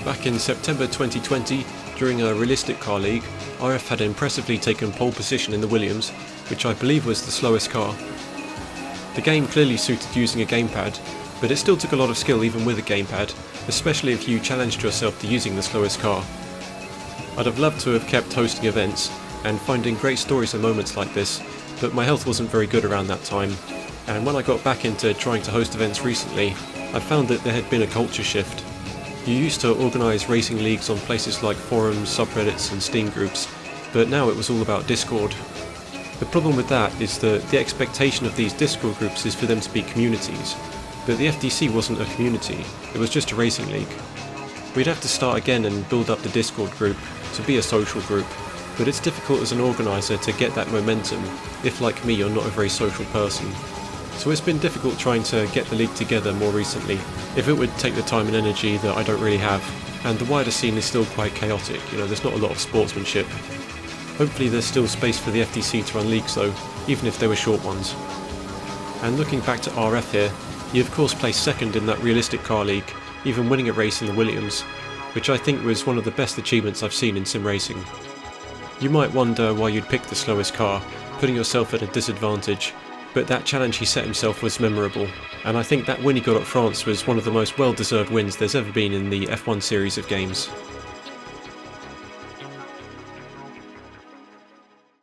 Back in September 2020, during a realistic car league, RF had impressively taken pole position in the Williams, which I believe was the slowest car. The game clearly suited using a gamepad, but it still took a lot of skill even with a gamepad, especially if you challenged yourself to using the slowest car. I'd have loved to have kept hosting events and finding great stories and moments like this, but my health wasn't very good around that time, and when I got back into trying to host events recently, I found that there had been a culture shift. You used to organise racing leagues on places like forums, subreddits and Steam groups, but now it was all about Discord. The problem with that is that the expectation of these Discord groups is for them to be communities, but the FDC wasn't a community, it was just a racing league. We'd have to start again and build up the Discord group to be a social group, but it's difficult as an organiser to get that momentum if, like me, you're not a very social person. So it's been difficult trying to get the league together more recently, if it would take the time and energy that I don't really have, and the wider scene is still quite chaotic, there's not a lot of sportsmanship. Hopefully there's still space for the FDC to run leagues though, even if they were short ones. And looking back to RF here, he of course placed second in that realistic car league, even winning a race in the Williams, which I think was one of the best achievements I've seen in sim racing. You might wonder why you'd pick the slowest car, putting yourself at a disadvantage, but that challenge he set himself was memorable, and I think that win he got at France was one of the most well-deserved wins there's ever been in the F1 series of games.